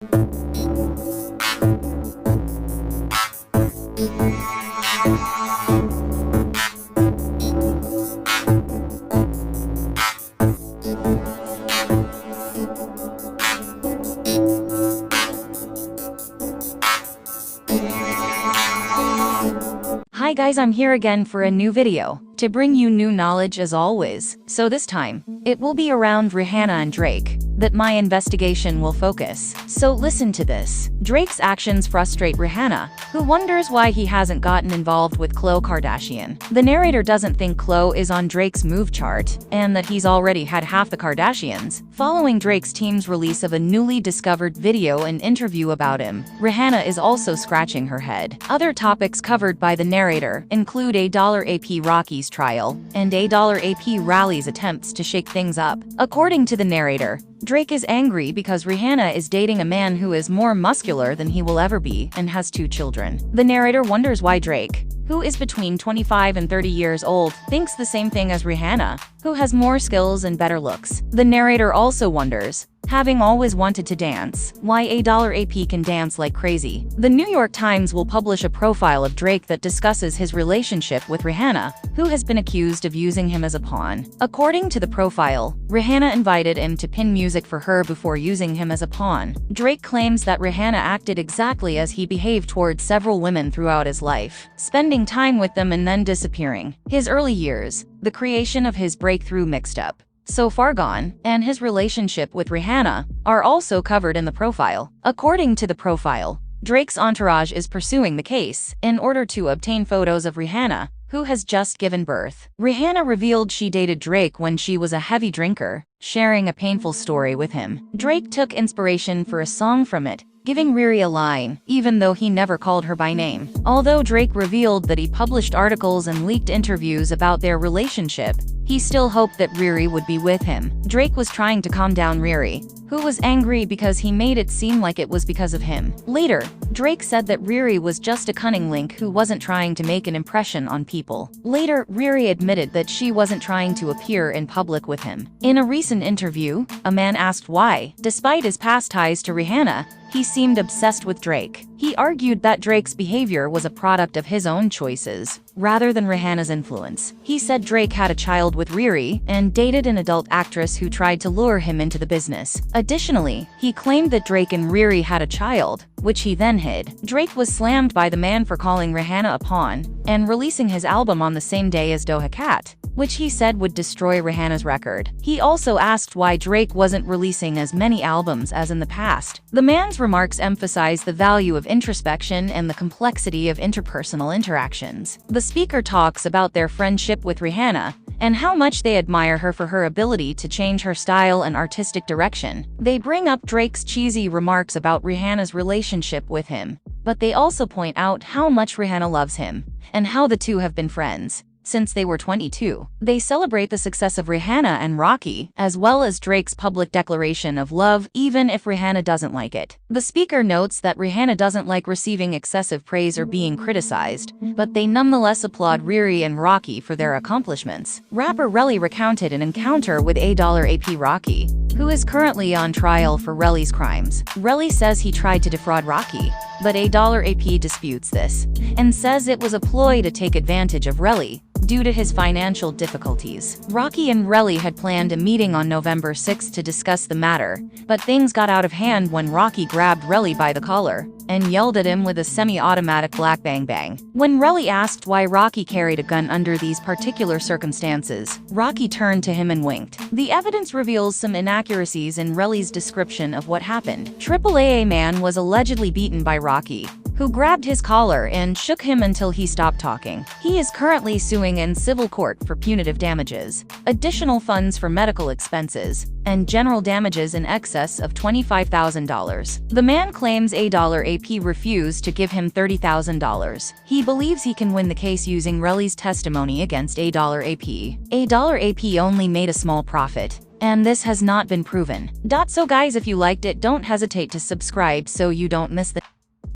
Hi guys, I'm here again for a new video, to bring you new knowledge as always. So this time, it will be around Rihanna and Drake that my investigation will focus. So listen to this. Drake's actions frustrate Rihanna, who wonders why he hasn't gotten involved with Khloe Kardashian. The narrator doesn't think Khloe is on Drake's move chart, and that he's already had half the Kardashians. Following Drake's team's release of a newly discovered video and interview about him, Rihanna is also scratching her head. Other topics covered by the narrator include $AP Rocky's trial, and $AP Rally's attempts to shake things up. According to the narrator, Drake is angry because Rihanna is dating a man who is more muscular than he will ever be and has 2 children. The narrator wonders why Drake, who is between 25 and 30 years old, thinks the same thing as Rihanna, who has more skills and better looks. The narrator also wonders, having always wanted to dance, why AP can dance like crazy. The New York Times will publish a profile of Drake that discusses his relationship with Rihanna, who has been accused of using him as a pawn. According to the profile, Rihanna invited him to pin music for her before using him as a pawn. Drake claims that Rihanna acted exactly as he behaved towards several women throughout his life, spending time with them and then disappearing. His early years, the creation of his breakthrough mixtape, So Far Gone, and his relationship with Rihanna are also covered in the profile. According to the profile, Drake's entourage is pursuing the case in order to obtain photos of Rihanna, who has just given birth. Rihanna revealed she dated Drake when she was a heavy drinker, sharing a painful story with him. Drake took inspiration for a song from it, giving Riri a line, even though he never called her by name. Although Drake revealed that he published articles and leaked interviews about their relationship, he still hoped that Riri would be with him. Drake was trying to calm down Riri, who was angry because he made it seem like it was because of him. Later, Drake said that Riri was just a cunning link who wasn't trying to make an impression on people. Later, Riri admitted that she wasn't trying to appear in public with him. In a recent interview, a man asked why, despite his past ties to Rihanna, he seemed obsessed with Drake. He argued that Drake's behavior was a product of his own choices, rather than Rihanna's influence. He said Drake had a child with Riri and dated an adult actress who tried to lure him into the business. Additionally, he claimed that Drake and Riri had a child, which he then hid. Drake was slammed by the man for calling Rihanna a pawn and releasing his album on the same day as Doja Cat, which he said would destroy Rihanna's record. He also asked why Drake wasn't releasing as many albums as in the past. The man's remarks emphasize the value of introspection and the complexity of interpersonal interactions. The speaker talks about their friendship with Rihanna and how much they admire her for her ability to change her style and artistic direction. They bring up Drake's cheesy remarks about Rihanna's relationship with him, but they also point out how much Rihanna loves him and how the two have been friends since they were 22. They celebrate the success of Rihanna and Rocky, as well as Drake's public declaration of love, even if Rihanna doesn't like it. The speaker notes that Rihanna doesn't like receiving excessive praise or being criticized, but they nonetheless applaud Riri and Rocky for their accomplishments. Rapper Relly recounted an encounter with AP Rocky, who is currently on trial for Relly's crimes. Relly says he tried to defraud Rocky, but AP disputes this, and says it was a ploy to take advantage of Relly due to his financial difficulties. Rocky and Relly had planned a meeting on November 6 to discuss the matter, but things got out of hand when Rocky grabbed Relly by the collar and yelled at him with a semi-automatic black bang bang. When Relly asked why Rocky carried a gun under these particular circumstances, Rocky turned to him and winked. The evidence reveals some inaccuracies in Relly's description of what happened. AAA man was allegedly beaten by Rocky, who grabbed his collar and shook him until he stopped talking. He is currently suing in civil court for punitive damages, additional funds for medical expenses, and general damages in excess of $25,000. The man claims AP refused to give him $30,000. He believes he can win the case using Relly's testimony against AP. AP only made a small profit, and this has not been proven. So guys, if you liked it, don't hesitate to subscribe so you don't miss the